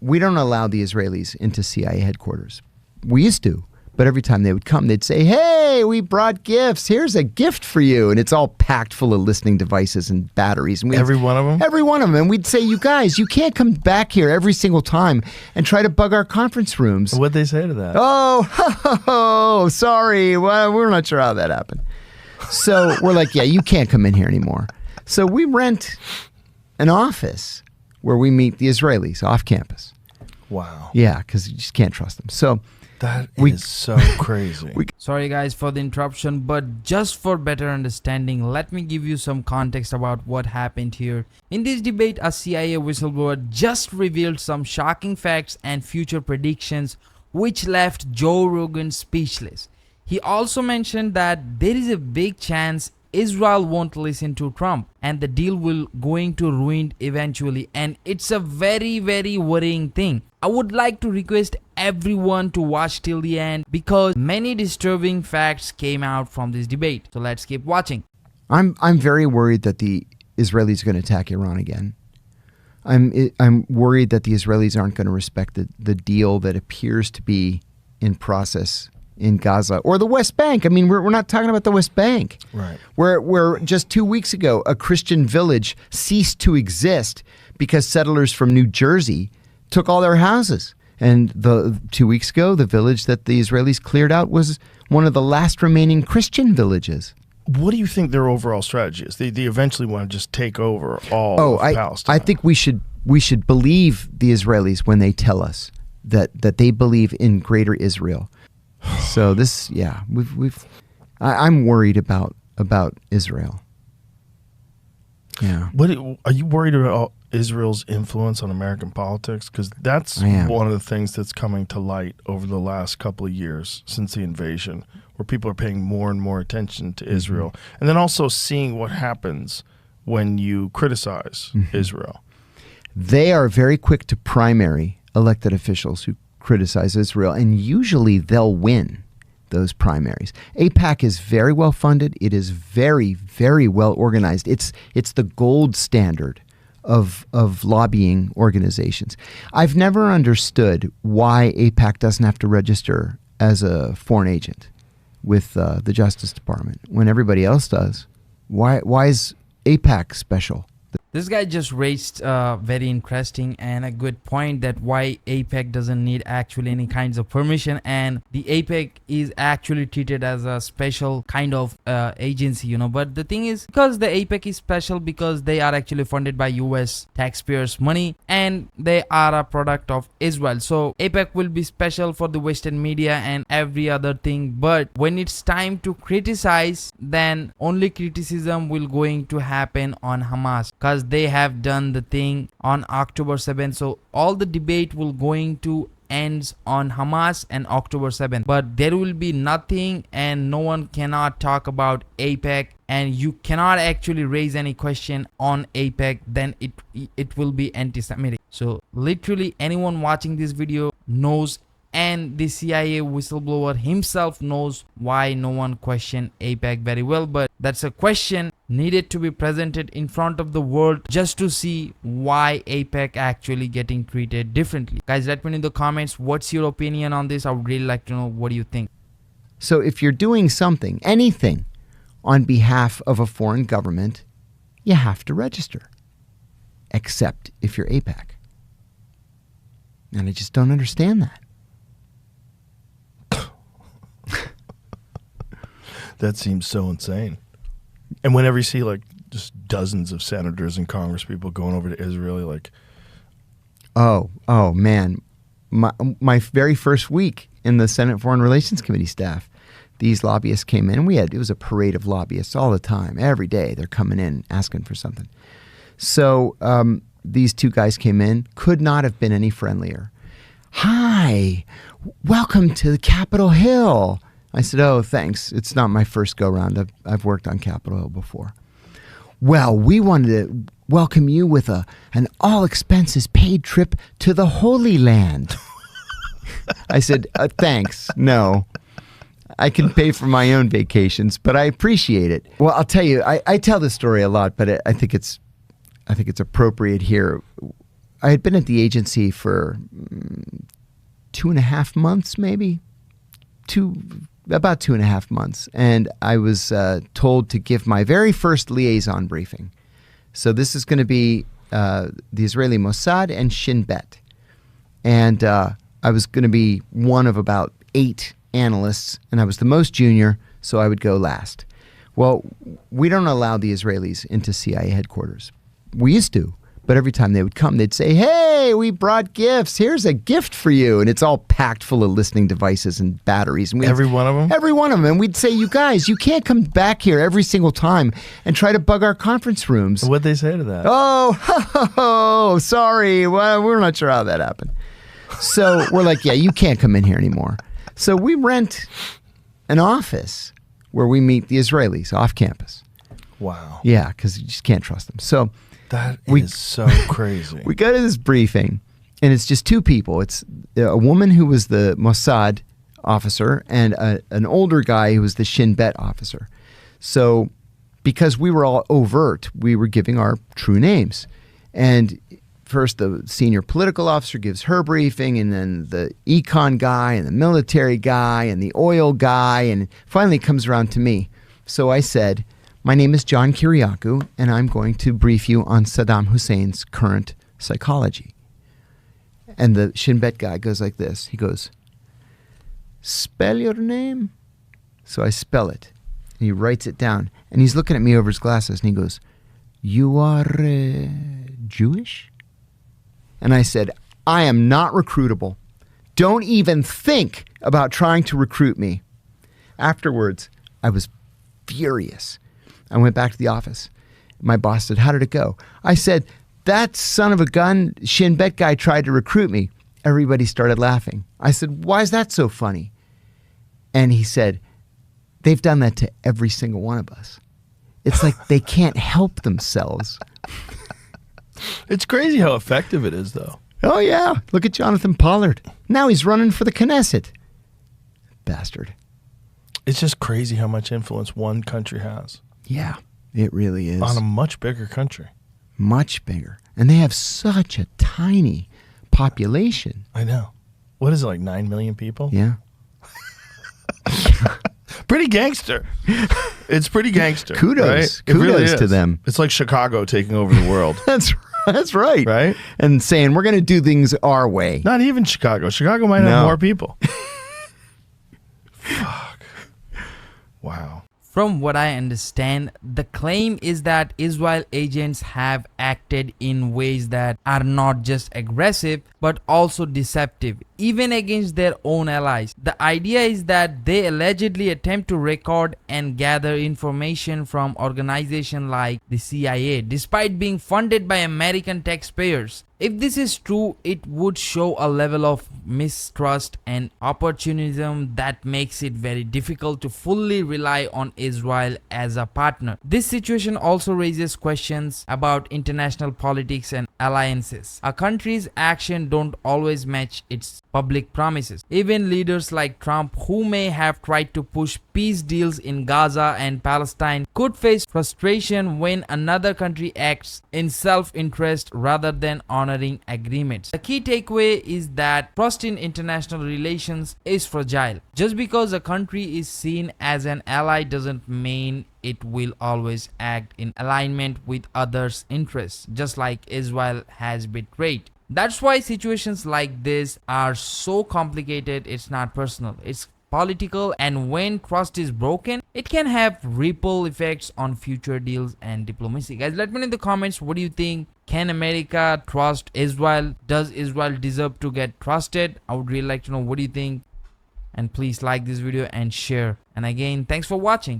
we don't allow the Israelis into CIA headquarters. We used to. But every time they would come, they'd say, hey, we brought gifts. Here's a gift for you. And it's all packed full of listening devices and batteries. And every one of them? Every one of them. And we'd say, you guys, you can't come back here every single time and try to bug our conference rooms. What'd they say to that? Oh, sorry. Well, we're not sure how that happened. So we're like, yeah, you can't come in here anymore. So we rent an office where we meet the Israelis off campus. Wow. Yeah, because you just can't trust them. So... That is so crazy. Sorry guys for the interruption, but just for better understanding, let me give you some context about what happened here. In this debate, a CIA whistleblower just revealed some shocking facts and future predictions which left Joe Rogan speechless. He also mentioned that there is a big chance Israel won't listen to Trump and the deal will going to ruin eventually, and it's a very, very worrying thing. I would like to request everyone to watch till the end because many disturbing facts came out from this debate. So let's keep watching. I'm very worried that the Israelis are going to attack Iran again. I'm worried that the Israelis aren't going to respect the deal that appears to be in process in Gaza or the West Bank. I mean, we're not talking about the West Bank. Right. Where just 2 weeks ago, a Christian village ceased to exist because settlers from New Jersey took all their houses. And 2 weeks ago, the village that the Israelis cleared out was one of the last remaining Christian villages. What do you think their overall strategy is? They eventually want to just take over all of Palestine. I think we should believe the Israelis when they tell us that they believe in greater Israel. So this, yeah, I'm worried about Israel. Yeah. Are you worried about Israel's influence on American politics? Because that's one of the things that's coming to light over the last couple of years since the invasion, where people are paying more and more attention to Israel. And then also seeing what happens when you criticize Israel. They are very quick to primary elected officials who criticize Israel, and usually they'll win those primaries. AIPAC is very well funded. It is very, very well organized. It's the gold standard of lobbying organizations. I've never understood why AIPAC doesn't have to register as a foreign agent with the Justice Department when everybody else does. Why is AIPAC special? This guy just raised a very interesting and a good point that why AIPAC doesn't need actually any kinds of permission, and the AIPAC is actually treated as a special kind of agency, you know. But the thing is, because the AIPAC is special because they are actually funded by U.S. taxpayers' money and they are a product of Israel. So AIPAC will be special for the Western media and every other thing. But when it's time to criticize, then only criticism will going to happen on Hamas, because they have done the thing on October 7th. So all the debate will going to ends on Hamas and October 7th. But there will be nothing, and no one cannot talk about AIPAC, and you cannot actually raise any question on AIPAC, then it will be anti-Semitic. So literally anyone watching this video knows, and the CIA whistleblower himself knows why no one questioned AIPAC very well. But that's a question needed to be presented in front of the world just to see why AIPAC actually getting treated differently. Guys, let me know in the comments what's your opinion on this. I would really like to know what do you think. So if you're doing something, anything, on behalf of a foreign government, you have to register. Except if you're AIPAC. And I just don't understand that. That seems so insane. And whenever you see like just dozens of senators and Congress people going over to Israel, you're like, oh man, my very first week in the Senate Foreign Relations Committee staff, these lobbyists came in. It was a parade of lobbyists all the time. Every day they're coming in asking for something. So these two guys came in, could not have been any friendlier. Hi, welcome to Capitol Hill. I said, oh, thanks. It's not my first go-round. I've worked on Capitol Hill before. Well, we wanted to welcome you with an all-expenses-paid trip to the Holy Land. I said, thanks. No. I can pay for my own vacations, but I appreciate it. Well, I'll tell you, I tell this story a lot, but I think it's appropriate here. I had been at the agency for 2.5 months, maybe about 2.5 months, and I was told to give my very first liaison briefing. So this is going to be the Israeli Mossad and Shin Bet, and I was going to be one of about 8 analysts, and I was the most junior, so I would go last. Well, we don't allow the Israelis into CIA headquarters. We used to. But every time they would come, they'd say, hey, we brought gifts. Here's a gift for you. And it's all packed full of listening devices and batteries. And every one of them? Every one of them. And we'd say, you guys, you can't come back here every single time and try to bug our conference rooms. What'd they say to that? Oh, sorry. Well, we're not sure how that happened. So we're like, yeah, you can't come in here anymore. So we rent an office where we meet the Israelis off campus. Wow. Yeah, because you just can't trust them. So that is so crazy. We go to this briefing, and it's just 2 people. It's a woman who was the Mossad officer and an older guy who was the Shin Bet officer. So because we were all overt, we were giving our true names. And first the senior political officer gives her briefing, and then the econ guy and the military guy and the oil guy, and finally it comes around to me. So I said, my name is John Kiriakou, and I'm going to brief you on Saddam Hussein's current psychology. And the Shin Bet guy goes like this. He goes, spell your name? So I spell it. And he writes it down. And he's looking at me over his glasses, and he goes, you are Jewish? And I said, I am not recruitable. Don't even think about trying to recruit me. Afterwards, I was furious. I went back to the office. My boss said, how did it go? I said, that son of a gun, Shin Bet guy tried to recruit me. Everybody started laughing. I said, why is that so funny? And he said, they've done that to every single one of us. It's like they can't help themselves. It's crazy how effective it is, though. Oh, yeah. Look at Jonathan Pollard. Now he's running for the Knesset. Bastard. It's just crazy how much influence one country has. Yeah, it really is. On a much bigger country. Much bigger. And they have such a tiny population. I know. What is it, like 9 million people? Yeah. Pretty gangster. It's pretty gangster. Kudos. Right? Kudos really to them. It's like Chicago taking over the world. That's right. Right? And saying, we're going to do things our way. Not even Chicago. Chicago might have more people. Fuck. Wow. From what I understand, the claim is that Israel agents have acted in ways that are not just aggressive but also deceptive, even against their own allies. The idea is that they allegedly attempt to record and gather information from organizations like the CIA, despite being funded by American taxpayers. If this is true, it would show a level of mistrust and opportunism that makes it very difficult to fully rely on Israel as a partner. This situation also raises questions about international politics and alliances. A country's action don't always match its public promises. Even leaders like Trump, who may have tried to push peace deals in Gaza and Palestine, could face frustration when another country acts in self-interest rather than honoring agreements. The key takeaway is that trust in international relations is fragile. Just because a country is seen as an ally doesn't mean it will always act in alignment with others' interests, just like Israel has betrayed. That's why situations like this are so complicated. It's not personal, it's political, and when trust is broken, it can have ripple effects on future deals and diplomacy. Guys, let me know in the comments, what do you think? Can America trust Israel? Does Israel deserve to get trusted? I would really like to know, what do you think? And please like this video and share. And again, thanks for watching.